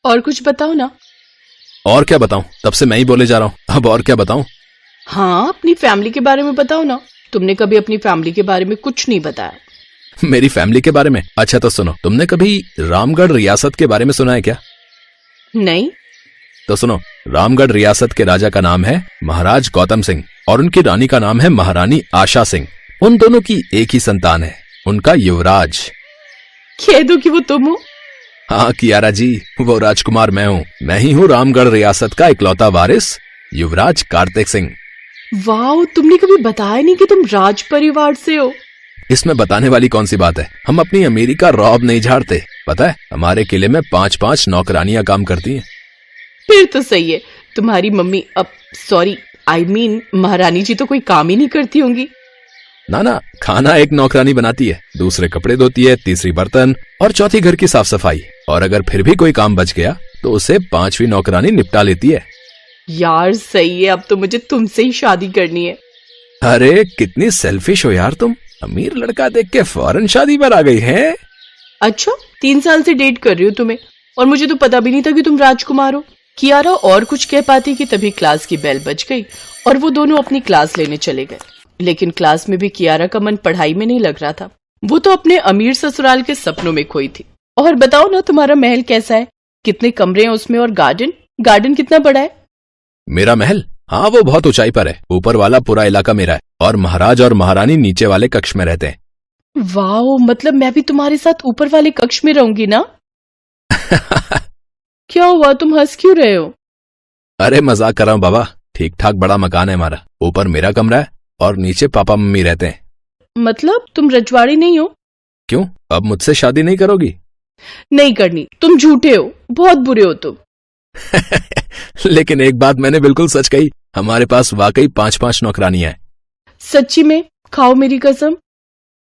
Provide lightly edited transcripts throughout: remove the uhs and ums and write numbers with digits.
और कुछ बताओ ना। और क्या बताऊं, तब से मैं ही बोले जा रहा हूं, अब और क्या बताऊं। हाँ, अपनी फैमिली के बारे में बताओ ना। तुमने कभी अपनी फैमिली के बारे में कुछ नहीं बताया। मेरी फैमिली के बारे में? अच्छा तो सुनो, तुमने कभी रामगढ़ रियासत के बारे में सुना है क्या? नहीं। तो सुनो, रामगढ़ रियासत के राजा का नाम है महाराज गौतम सिंह और उनकी रानी का नाम है महारानी आशा सिंह। उन दोनों की एक ही संतान है, उनका युवराज। कह दो कि वो तुम हो। हाँ कियारा जी, वो राजकुमार मैं हूँ। मैं ही हूँ रामगढ़ रियासत का इकलौता वारिस, युवराज कार्तिक सिंह। वाह, तुमने कभी बताया नहीं कि तुम राज परिवार से हो। इसमें बताने वाली कौन सी बात है? हम अपनी अमीरी का रौब नहीं झाड़ते। पता है, हमारे किले में 5-5 नौकरानियां काम करती हैं। फिर तो सही है। तुम्हारी मम्मी सॉरी आई मीन महारानी जी तो कोई काम ही नहीं करती होंगी। ना, खाना एक नौकरानी बनाती है, दूसरे कपड़े धोती है, तीसरी बर्तन और चौथी घर की साफ सफाई। और अगर फिर भी कोई काम बच गया तो उसे 5वीं नौकरानी निपटा लेती है। यार सही है, अब तो मुझे तुमसे ही शादी करनी है। अरे कितनी सेल्फिश हो यार तुम, अमीर लड़का देख के फौरन शादी पर आ गई है। अच्छा, 3 साल से डेट कर रही हो तुम्हें, और मुझे तो पता भी नहीं था कि तुम राजकुमार हो। कियारा और कुछ कह पाती कि तभी क्लास की बेल बज गई और वो दोनों अपनी क्लास लेने चले गए। लेकिन क्लास में भी कियारा का मन पढ़ाई में नहीं लग रहा था। वो तो अपने अमीर ससुराल के सपनों में खोई थी। और बताओ ना, तुम्हारा महल कैसा है? कितने कमरे हैं उसमें, और गार्डन कितना बड़ा है? मेरा महल? हाँ, वो बहुत ऊंचाई पर है। ऊपर वाला पूरा इलाका मेरा है और महाराज और महारानी नीचे वाले कक्ष में रहते हैं। वाह, मतलब मैं भी तुम्हारे साथ ऊपर वाले कक्ष में रहूंगी ना? क्या हुआ, तुम हंस क्यों रहे हो? अरे मजाक कर रहा हूँ बाबा, ठीक ठाक बड़ा मकान है हमारा। ऊपर मेरा कमरा है और नीचे पापा मम्मी रहते हैं। मतलब तुम रजवाड़ी नहीं हो? क्यों, अब मुझसे शादी नहीं करोगी? नहीं करनी, तुम झूठे हो, बहुत बुरे हो तुम। लेकिन एक बात मैंने बिल्कुल सच कही, हमारे पास वाकई 5-5 नौकरानियां हैं। सच्ची में? खाओ मेरी कसम।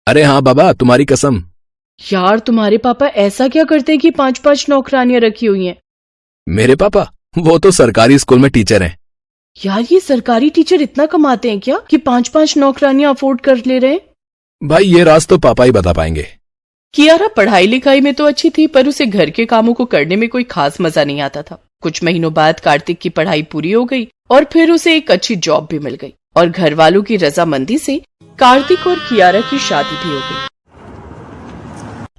अरे हाँ बाबा, तुम्हारी कसम। यार, तुम्हारे पापा ऐसा क्या करते हैं कि 5-5 नौकरानियां रखी हुई हैं? मेरे पापा? वो तो सरकारी स्कूल में टीचर हैं। यार, ये सरकारी टीचर इतना कमाते हैं क्या कि 5-5 नौकरानियां अफोर्ड कर ले रहे हैं? भाई ये राज तो पापा ही बता पाएंगे। कियारा पढ़ाई लिखाई में तो अच्छी थी, पर उसे घर के कामों को करने में कोई खास मजा नहीं आता था। कुछ महीनों बाद कार्तिक की पढ़ाई पूरी हो गई और फिर उसे एक अच्छी जॉब भी मिल गई और घर वालों की रजामंदी से कार्तिक और कियारा की शादी भी हो गई।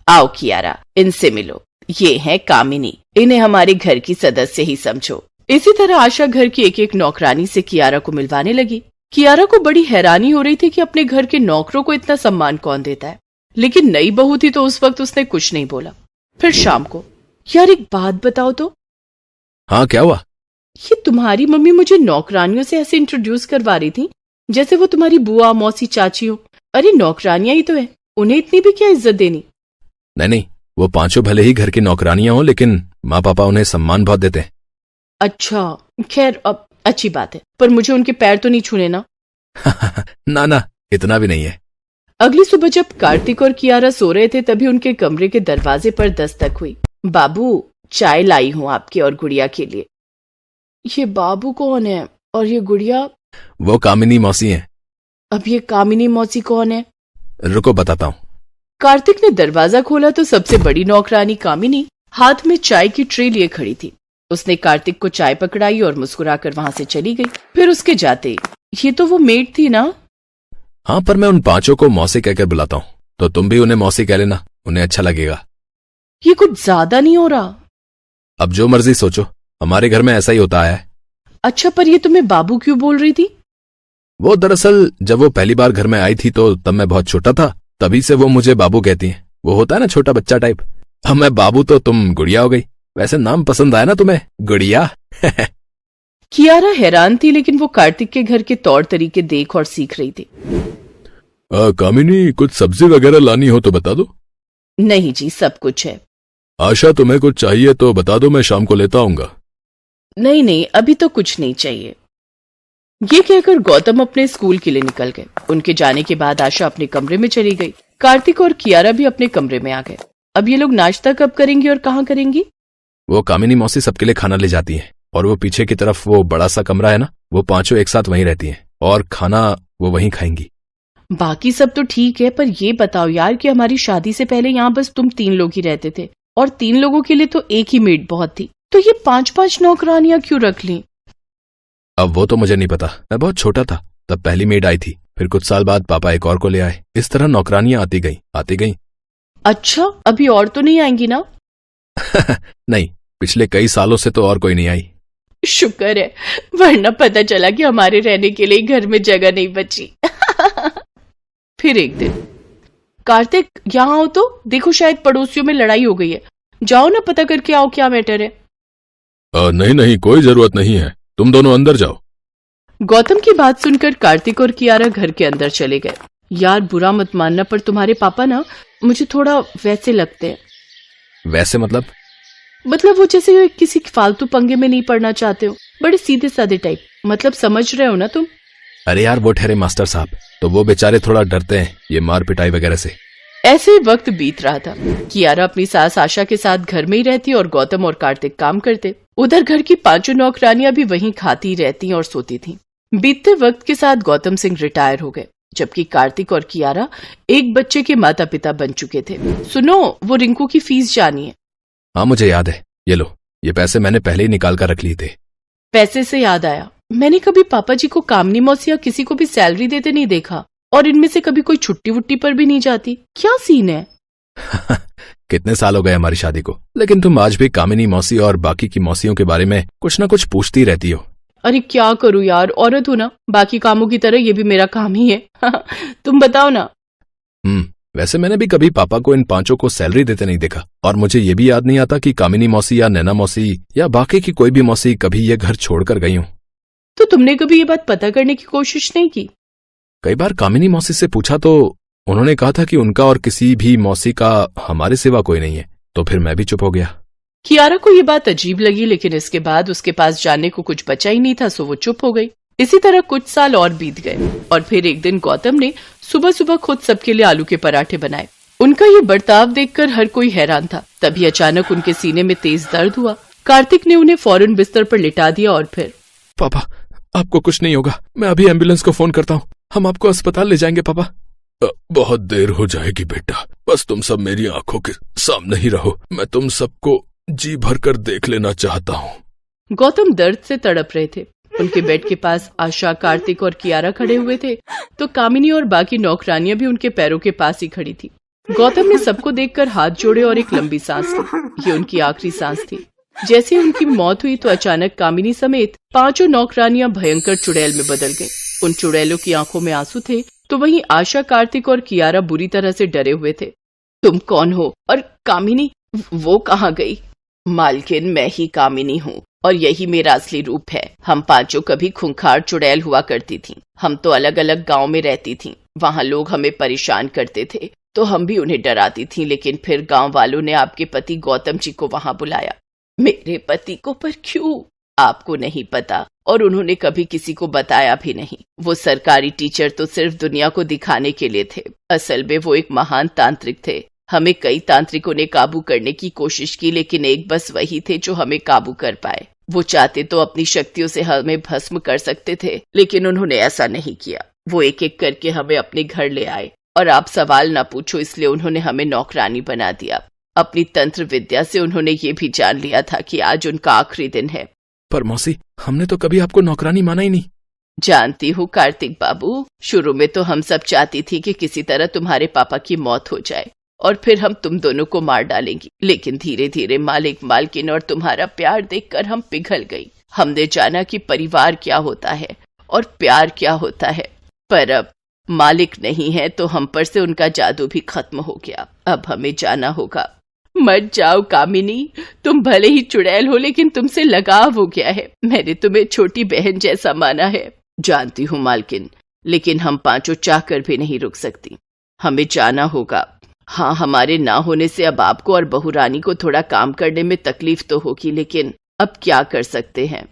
आओ कियारा, इनसे मिलो। ये है कामिनी, इन्हें हमारे घर की सदस्य ही समझो। इसी तरह आशा घर की एक एक नौकरानी से कियारा को मिलवाने लगी। कियारा को बड़ी हैरानी हो रही थी कि अपने घर के नौकरों को इतना सम्मान कौन देता है, लेकिन नई बहू थी तो उस वक्त उसने कुछ नहीं बोला। फिर शाम को, यार एक बात बताओ तो। हाँ क्या हुआ? ये तुम्हारी मम्मी मुझे नौकरानियों से ऐसे इंट्रोड्यूस करवा रही थी जैसे वो तुम्हारी बुआ, मौसी, चाची हो। अरे नौकरानियां ही तो है, उन्हें इतनी भी क्या इज्जत देनी? नहीं, वो 5 भले ही घर की नौकरानियां हो, लेकिन माँ पापा उन्हें सम्मान बहुत देते हैं। अच्छा, खैर अब अच्छी बात है, पर मुझे उनके पैर तो नहीं छूने ना? ना, इतना भी नहीं है। अगली सुबह जब कार्तिक और कियारा सो रहे थे तभी उनके कमरे के दरवाजे पर दस्तक हुई। बाबू, चाय लाई हूँ आपके और गुड़िया के लिए। ये बाबू कौन है और ये गुड़िया? वो कामिनी मौसी हैं। अब ये कामिनी मौसी कौन है? रुको बताता हूँ। कार्तिक ने दरवाजा खोला तो सबसे बड़ी नौकरानी कामिनी हाथ में चाय की ट्रे लिए खड़ी थी। उसने कार्तिक को चाय पकड़ाई और मुस्कुराकर वहां से चली गई। फिर उसके जाते, ये तो वो मेड थी ना? हाँ, पर मैं उन 5 को मौसी कहकर बुलाता हूँ, तो तुम भी उन्हें मौसी कह लेना, उन्हें अच्छा लगेगा। ये कुछ ज्यादा नहीं हो रहा? अब जो मर्जी सोचो, हमारे घर में ऐसा ही होता है। अच्छा, पर ये तुम्हें बाबू क्यों बोल रही थी? वो दरअसल जब वो पहली बार घर में आई थी तो तब मैं बहुत छोटा था, तभी से वो मुझे बाबू कहती हैं। वो होता है ना छोटा बच्चा टाइप। अब मैं बाबू तो तुम गुड़िया हो गई। वैसे नाम पसंद आया ना तुम्हें, गुड़िया? कियारा हैरान थी, लेकिन वो कार्तिक के घर के तौर तरीके देख और सीख रही थी। कामिनी, कुछ सब्जी वगैरह लानी हो तो बता दो। नहीं जी, सब कुछ है। आशा, तुम्हें कुछ चाहिए तो बता दो, मैं शाम को लेता आऊंगा। नहीं, अभी तो कुछ नहीं चाहिए। ये कहकर गौतम अपने स्कूल के लिए निकल गए। उनके जाने के बाद आशा अपने कमरे में चली गई। कार्तिक और कियारा भी अपने कमरे में आ गए। अब ये लोग नाश्ता कब करेंगी और कहाँ करेंगी? वो कामिनी मौसी सबके लिए खाना ले जाती हैं और वो पीछे की तरफ वो बड़ा सा कमरा है ना, वो 5 एक साथ वहीं रहती हैं और खाना वो वहीं खाएंगी। बाकी सब तो ठीक है, पर ये बताओ यार कि हमारी शादी से पहले यहाँ बस तुम 3 लोग ही रहते थे और 3 लोगों के लिए तो एक ही मेड बहुत थी। तो ये 5-5 नौकरानियां क्यों रख ली? अब वो तो मुझे नहीं पता, मैं बहुत छोटा था तब पहली मेड आई थी, फिर कुछ साल बाद पापा एक और को ले आए। इस तरह नौकरानियां आती गईं। अच्छा, अभी और तो नहीं आएंगी ना? नहीं, पिछले कई सालों से तो और कोई नहीं आई। शुक्र है, वरना पता चला कि हमारे रहने के लिए घर में जगह नहीं बची। फिर एक दिन, कार्तिक यहाँ आओ तो, देखो शायद पड़ोसियों में लड़ाई हो गई है, जाओ ना पता करके आओ क्या मैटर है। नहीं, कोई जरूरत नहीं है, तुम दोनों अंदर जाओ। गौतम की बात सुनकर कार्तिक और कियारा घर के अंदर चले गए। यार बुरा मत मानना, पर तुम्हारे पापा ना मुझे थोड़ा वैसे लगते हैं। वैसे मतलब वो जैसे किसी फालतू पंगे में नहीं पड़ना चाहते हो, बड़े सीधे साधे टाइप, मतलब समझ रहे हो ना तुम? अरे यार, वो ठहरे मास्टर साहब, तो वो बेचारे थोड़ा डरते हैं ये मार पिटाई वगैरह से। ऐसे ही वक्त बीत रहा था। कियारा अपनी सास आशा के साथ घर में ही रहती और गौतम और कार्तिक काम करते। उधर घर की 5 नौकरानियां भी वहीं खाती रहती और सोती थीं। बीतते वक्त के साथ गौतम सिंह रिटायर हो गए, जबकि कार्तिक और कियारा एक बच्चे के माता पिता बन चुके थे। सुनो, वो रिंकू की फीस जानी है। हाँ मुझे याद है, ये लो, ये पैसे मैंने पहले ही निकाल कर रख लिए थे। पैसे से याद आया, मैंने कभी पापा जी को कामनी मौसी या किसी को भी सैलरी देते नहीं देखा, और इनमें से कभी कोई छुट्टी वुट्टी पर भी नहीं जाती। क्या सीन है? कितने साल हो गए हमारी शादी को, लेकिन तुम आज भी कामिनी मौसी और बाकी की मौसियों के बारे में कुछ न कुछ पूछती रहती हो। अरे क्या करूं यार, औरत हूं ना, बाकी कामों की तरह ये भी मेरा काम ही है। तुम बताओ ना। वैसे मैंने भी कभी पापा को इन 5 को सैलरी देते नहीं देखा, और मुझे ये भी याद नहीं आता कि कामिनी मौसी या नैना मौसी या बाकी की कोई भी मौसी कभी ये घर छोड़कर गई हूँ। तो तुमने कभी ये बात पता करने की कोशिश नहीं की? कई बार कामिनी मौसी से पूछा तो उन्होंने कहा था कि उनका और किसी भी मौसी का हमारे सिवा कोई नहीं है, तो फिर मैं भी चुप हो गया। कियारा को ये बात अजीब लगी, लेकिन इसके बाद उसके पास जानने को कुछ बचा ही नहीं था, सो वो चुप हो गई। इसी तरह कुछ साल और बीत गए, और फिर एक दिन गौतम ने सुबह सुबह खुद सबके लिए आलू के पराठे बनाए। उनका ये बर्ताव देखकर हर कोई हैरान था। तभी अचानक उनके सीने में तेज दर्द हुआ। कार्तिक ने उन्हें फौरन बिस्तर पर लिटा दिया और फिर, पापा आपको कुछ नहीं होगा, मैं अभी एम्बुलेंस को फोन करता हूँ, हम आपको अस्पताल ले जाएंगे पापा। बहुत देर हो जाएगी बेटा, बस तुम सब मेरी आंखों के सामने ही रहो, मैं तुम सबको जी भर कर देख लेना चाहता हूँ। गौतम दर्द से तड़प रहे थे। उनके बेड के पास आशा, कार्तिक और कियारा खड़े हुए थे, तो कामिनी और बाकी नौकरानियां भी उनके पैरों के पास ही खड़ी थी। गौतम ने सबको देखकर हाथ जोड़े और एक लंबी सांस ली। ये उनकी आखिरी सांस थी। जैसे उनकी मौत हुई तो अचानक कामिनी समेत 5 नौकरानियां भयंकर चुड़ैल में बदल गईं। उन चुड़ैलों की आंखों में आंसू थे, तो वहीं आशा, कार्तिक और कियारा बुरी तरह से डरे हुए थे। तुम कौन हो? और कामिनी वो कहाँ गई? मालकिन, मैं ही कामिनी हूँ और यही मेरा असली रूप है। हम 5 कभी खूंखार चुड़ैल हुआ करती थीं। हम तो अलग अलग गांव में रहती थीं। वहाँ लोग हमें परेशान करते थे तो हम भी उन्हें डराती थीं, लेकिन फिर गांव वालों ने आपके पति गौतम जी को वहाँ बुलाया। मेरे पति को? पर क्यों? आपको नहीं पता, और उन्होंने कभी किसी को बताया भी नहीं। वो सरकारी टीचर तो सिर्फ दुनिया को दिखाने के लिए थे, असल में वो एक महान तांत्रिक थे। हमें कई तांत्रिकों ने काबू करने की कोशिश की, लेकिन एक बस वही थे जो हमें काबू कर पाए। वो चाहते तो अपनी शक्तियों से हमें भस्म कर सकते थे, लेकिन उन्होंने ऐसा नहीं किया। वो एक एक करके हमें अपने घर ले आए, और आप सवाल ना पूछो, इसलिए उन्होंने हमें नौकरानी बना दिया। अपनी तंत्र विद्या से उन्होंने ये भी जान लिया था कि आज उनका आखिरी दिन है। पर मौसी, हमने तो कभी आपको नौकरानी माना ही नहीं। जानती हूँ कार्तिक बाबू, शुरू में तो हम सब चाहती थी कि किसी तरह तुम्हारे पापा की मौत हो जाए और फिर हम तुम दोनों को मार डालेंगी, लेकिन धीरे धीरे मालिक, मालकिन और तुम्हारा प्यार देखकर हम पिघल गई। हमने जाना कि परिवार क्या होता है और प्यार क्या होता है। पर अब मालिक नहीं है तो हम पर से उनका जादू भी खत्म हो गया। अब हमें जाना होगा। मत जाओ कामिनी, तुम भले ही चुड़ैल हो, लेकिन तुमसे लगाव हो गया है। मैंने तुम्हें छोटी बहन जैसा माना है। जानती हूँ मालकिन, लेकिन हम 5 चाहकर भी नहीं रुक सकती। हमें जाना होगा। हाँ, हमारे ना होने से अब आपको और बहू रानी को थोड़ा काम करने में तकलीफ तो होगी, लेकिन अब क्या कर सकते हैं।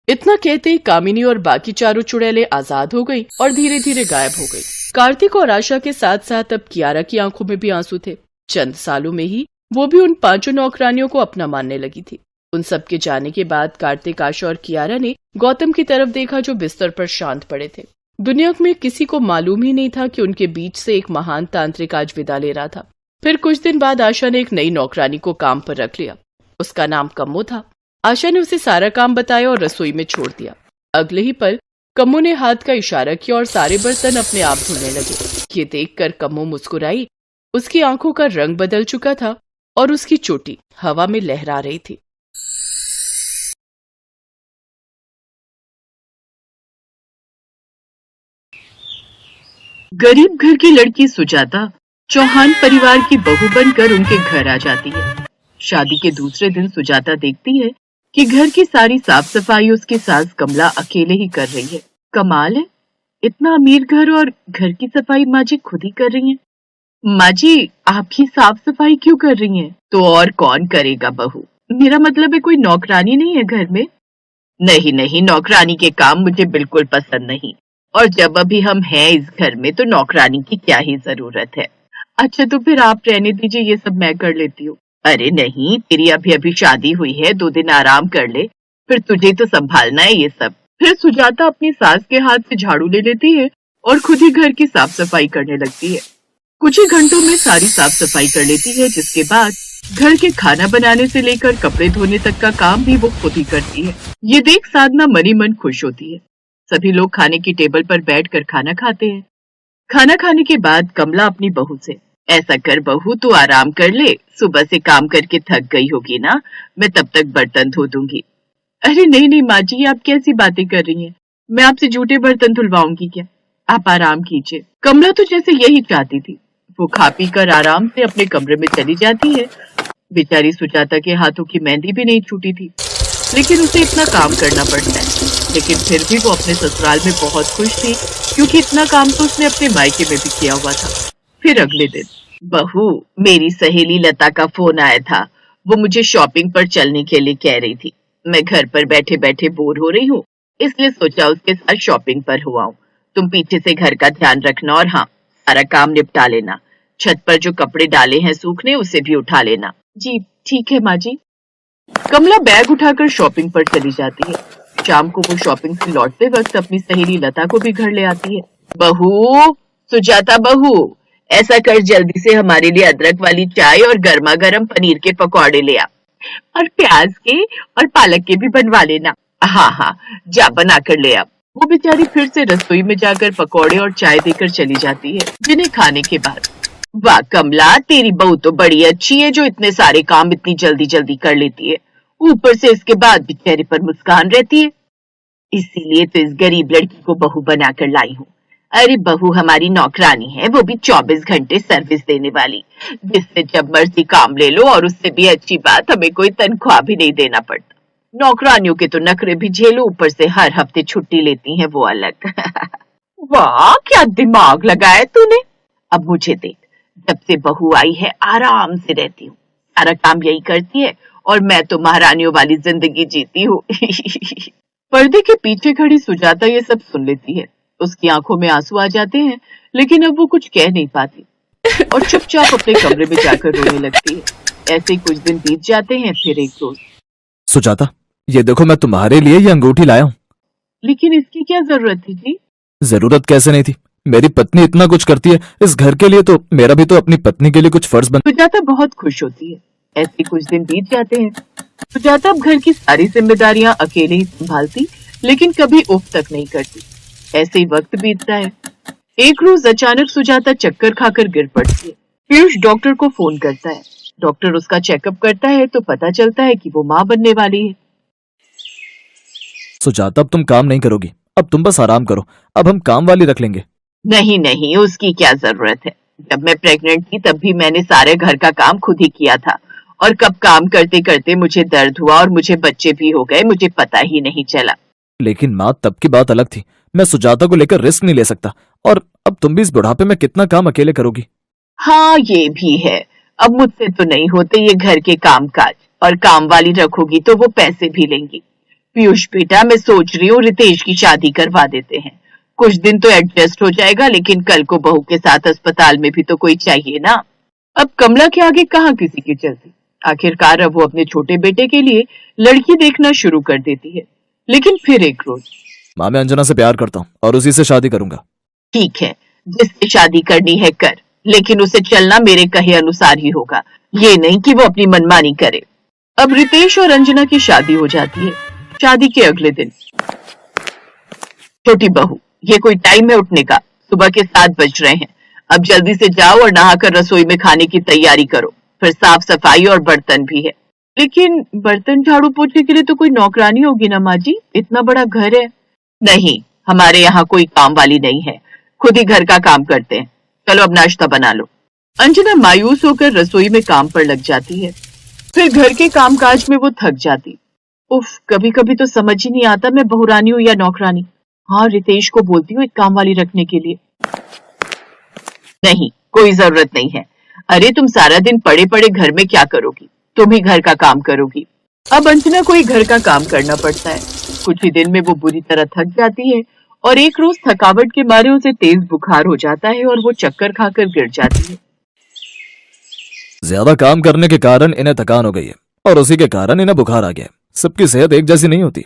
इतना कहते ही कामिनी और बाकी 4 चुड़ैलें आजाद हो गई और धीरे धीरे गायब हो गई। कार्तिक और आशा के साथ साथ अब कियारा की आंखों में भी आंसू थे। चंद सालों में ही वो भी उन 5 नौकरानियों को अपना मानने लगी थी। उन सबके जाने के बाद कार्तिक, आशा और कियारा ने गौतम की तरफ देखा, जो बिस्तर पर शांत पड़े थे। दुनिया में किसी को मालूम ही नहीं था कि उनके बीच से एक महान तांत्रिक आज विदा ले रहा था। फिर कुछ दिन बाद आशा ने एक नई नौकरानी को काम पर रख लिया। उसका नाम कम्मो था। आशा ने उसे सारा काम बताया और रसोई में छोड़ दिया। अगले ही पल कम्मो ने हाथ का इशारा किया और सारे बर्तन अपने आप धुलने लगे। ये देखकर कम्मो मुस्कुराई। उसकी आंखों का रंग बदल चुका था और उसकी चोटी हवा में लहरा रही थी। गरीब घर की लड़की सुजाता चौहान परिवार की बहू बनकर उनके घर आ जाती है। शादी के दूसरे दिन सुजाता देखती है कि घर की सारी साफ सफाई उसकी सास कमला अकेले ही कर रही है। कमाल है, इतना अमीर घर और घर की सफाई माँ जी खुद ही कर रही हैं। माँ जी, आपकी साफ सफाई क्यों कर रही हैं? तो और कौन करेगा बहू, मेरा मतलब है कोई नौकरानी नहीं है घर में? नहीं नहीं, नौकरानी के काम मुझे बिल्कुल पसंद नहीं, और जब अभी हम हैं इस घर में तो नौकरानी की क्या ही जरूरत है। अच्छा तो फिर आप रहने दीजिए, ये सब मैं कर लेती हूँ। अरे नहीं, तेरी अभी अभी शादी हुई है, 2 दिन आराम कर ले, फिर तुझे तो संभालना है ये सब। फिर सुजाता अपनी सास के हाथ से झाड़ू ले लेती है और खुद ही घर की साफ सफाई करने लगती है। कुछ ही घंटों में सारी साफ सफाई कर लेती है, जिसके बाद घर के खाना बनाने से लेकर कपड़े धोने तक का काम भी वो खुद ही करती है। ये देख साधना मनी मन खुश होती है। सभी लोग खाने की टेबल पर बैठकर खाना खाते हैं। खाना खाने के बाद कमला अपनी बहू से, ऐसा कर बहू, तू आराम कर ले, सुबह से काम करके थक गई होगी ना, मैं तब तक बर्तन धो दूंगी। अरे नहीं नहीं माँ जी, आप कैसी बातें कर रही हैं, मैं आपसे झूठे बर्तन धुलवाऊंगी क्या? आप आराम कीजिए। कमला तो जैसे यही चाहती थी। वो खा पी कर आराम से अपने कमरे में चली जाती है। बेचारी सुजाता के हाथों की मेहंदी भी नहीं छूटी थी, लेकिन उसे इतना काम करना पड़ता है। लेकिन फिर भी वो अपने ससुराल में बहुत खुश थी, क्योंकि इतना काम तो उसने अपने मायके में भी किया हुआ था। फिर अगले दिन, बहू, मेरी सहेली लता का फोन आया था। वो मुझे शॉपिंग पर चलने के लिए कह रही थी। मैं घर पर बैठे बैठे बोर हो रही हूँ, इसलिए सोचा उसके साथ शॉपिंग पर हुआ हूँ। तुम पीछे से घर का ध्यान रखना और हाँ, सारा काम निपटा लेना। छत पर जो कपड़े डाले हैं सूखने, उसे भी उठा लेना। जी ठीक है माँ जी। कमला बैग उठाकर शॉपिंग पर चली जाती है। शाम को वो शॉपिंग से लौटते वक्त अपनी सहेली लता को भी घर ले आती है। बहू, सुजाता बहू, ऐसा कर जल्दी से हमारे लिए अदरक वाली चाय और गर्मा गर्म पनीर के पकौड़े ले आ, और प्याज के और पालक के भी बनवा लेना। हाँ हाँ, जा बना कर ले आ। वो बेचारी फिर से रसोई में जाकर पकौड़े और चाय देकर चली जाती है। जिन्हें खाने के बाद, वाह कमला, तेरी बहू तो बड़ी अच्छी है जो इतने सारे काम इतनी जल्दी जल्दी कर लेती है। ऊपर से इसके बाद भी चेहरे पर मुस्कान रहती है। इसीलिए तो इस गरीब लड़की को बहू बनाकर लाई हूँ। अरे बहू हमारी नौकरानी है, वो भी 24 घंटे सर्विस देने वाली, जिससे जब मर्जी काम ले लो, और उससे भी अच्छी बात, हमें कोई तनख्वाह भी नहीं देना पड़ता। नौकरानियों के तो नखरे भी झेलो, ऊपर से हर हफ्ते छुट्टी लेती हैं वो अलग। वाह, क्या दिमाग लगाया तूने। अब मुझे देख, जब से बहू आई है आराम से रहती हूँ, सारा काम यही करती है, और मैं तो महारानियों वाली जिंदगी जीती हूँ। पर्दे के पीछे खड़ी सुजाता ये सब सुन लेती है। उसकी आंखों में आंसू आ जाते हैं, लेकिन अब वो कुछ कह नहीं पाती और चुपचाप अपने कमरे में जाकर रोने लगती है। ऐसे ही कुछ दिन बीत जाते हैं। फिर एक रोज, सुजाता, ये देखो मैं तुम्हारे लिए ये अंगूठी लाया हूँ। लेकिन इसकी क्या जरूरत थी जी? जरूरत कैसे नहीं थी, मेरी पत्नी इतना कुछ करती है इस घर के लिए, तो मेरा भी तो अपनी पत्नी के लिए कुछ फर्ज बन। सुजाता बहुत खुश होती है। ऐसे कुछ दिन बीत जाते हैं। सुजाता अब घर की सारी जिम्मेदारियां अकेले ही संभालती, लेकिन कभी उफ तक नहीं करती। ऐसे ही वक्त बीतता है। एक रोज अचानक सुजाता चक्कर खाकर गिर पड़ती है। पीयूष डॉक्टर को फोन करता है। डॉक्टर उसका चेकअप करता है तो पता चलता है कि वो माँ बनने वाली है। सुजाता, अब तुम काम नहीं करोगी, अब तुम बस आराम करो, अब हम काम वाली रख लेंगे। नहीं नहीं, उसकी क्या जरूरत है। जब मैं प्रेग्नेंट थी तब भी मैंने सारे घर का काम खुद ही किया था, और कब काम करते करते मुझे दर्द हुआ और मुझे बच्चे भी हो गए, मुझे पता ही नहीं चला। लेकिन माँ, तब की बात अलग थी, मैं सुजाता को लेकर रिस्क नहीं ले सकता, और अब तुम भी इस बुढ़ापे में कितना काम अकेले करोगी। हाँ ये भी है, अब मुझसे तो नहीं होते ये घर के काम काज, और काम वाली रखोगी तो वो पैसे भी लेंगी। पीयूष बेटा, मैं सोच रही हूँ रितेश की शादी करवा देते हैं। कुछ दिन तो एडजस्ट हो जाएगा, लेकिन कल को बहू के साथ अस्पताल में भी तो कोई चाहिए ना। अब कमला के आगे कहाँ किसी की चलती। आखिरकार अब वो अपने छोटे बेटे के लिए लड़की देखना शुरू कर देती है। लेकिन फिर एक रोज, माँ, मैं अंजना से प्यार करता हूँ और उसी से शादी करूंगा। ठीक है, जिससे शादी करनी है कर, लेकिन उसे चलना मेरे कहे अनुसार ही होगा, ये नहीं कि वो अपनी मनमानी करे। अब रितेश और अंजना की शादी हो जाती है। शादी के अगले दिन, छोटी बहू, ये कोई टाइम है उठने का? सुबह के 7 बज रहे हैं। अब जल्दी से जाओ और नहाकर रसोई में खाने की तैयारी करो। फिर साफ सफाई और बर्तन भी है। लेकिन बर्तन झाड़ू पोछने के लिए तो कोई नौकरानी होगी ना माँ जी, इतना बड़ा घर है। नहीं, हमारे यहाँ कोई काम वाली नहीं है, खुद ही घर का काम करते हैं। चलो अब नाश्ता बना लो। अंजना मायूस होकर रसोई में काम पर लग जाती है। फिर घर के कामकाज में वो थक जाती। उफ, कभी कभी तो समझ ही नहीं आता मैं बहुरानी हूँ या नौकरानी। हाँ, रितेश को बोलती हूँ एक काम वाली रखने के लिए। नहीं, कोई जरूरत नहीं है। अरे तुम सारा दिन पड़े पड़े घर में क्या करोगी? तुम ही घर का काम करोगी। अब अंजना को ही घर का काम करना पड़ता है। कुछ ही दिन में वो बुरी तरह थक जाती है और एक रोज थकावट के मारे उसे तेज बुखार हो जाता है और वो चक्कर खाकर गिर जाती है। ज्यादा काम करने के कारण इन्हें थकान हो गई है और उसी के कारण इन्हें बुखार आ गया है। सबकी सेहत एक जैसी नहीं होती।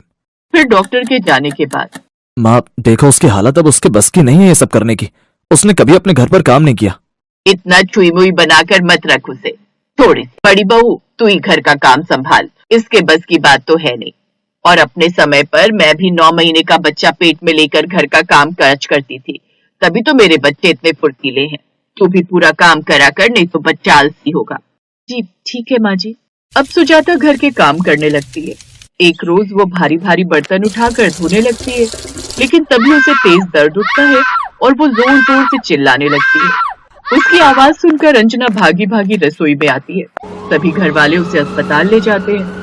फिर डॉक्टर के जाने के बाद, माँ देखो, उसकी हालत अब उसके बस की नहीं है ये सब करने की। उसने कभी अपने घर पर काम नहीं किया। इतना छुई मुई बनाकर मत रख उसे। थोड़ी बड़ी बहू, तू ही घर का काम संभाल, इसके बस की बात तो है नहीं। और अपने समय पर मैं भी 9 महीने का बच्चा पेट में लेकर घर का काम काज करती थी, तभी तो मेरे बच्चे इतने फुर्तीले हैं। तू भी पूरा काम करा कर, नहीं तो बच्चा आलसी होगा। जी ठीक है माँ जी। अब सुजाता घर के काम करने लगती है। एक रोज वो भारी भारी बर्तन उठाकर धोने लगती है, लेकिन तभी उसे तेज दर्द उठता है और वो जोर जोर से चिल्लाने लगती है। उसकी आवाज सुनकर अंजना भागी भागी रसोई में आती है। सभी घर वाले उसे अस्पताल ले जाते हैं।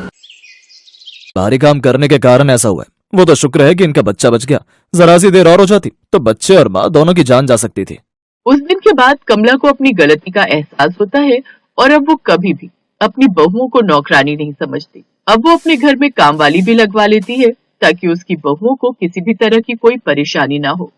भारी काम करने के कारण ऐसा हुआ है। वो तो शुक्र है कि इनका बच्चा बच गया। जरा सी देर और हो जाती तो बच्चे और माँ दोनों की जान जा सकती थी। उस दिन के बाद कमला को अपनी गलती का एहसास होता है और अब वो कभी भी अपनी बहुओं को नौकरानी नहीं समझती। अब वो अपने घर में काम वाली भी लगवा लेती है ताकि उसकी बहुओं को किसी भी तरह की कोई परेशानी ना हो।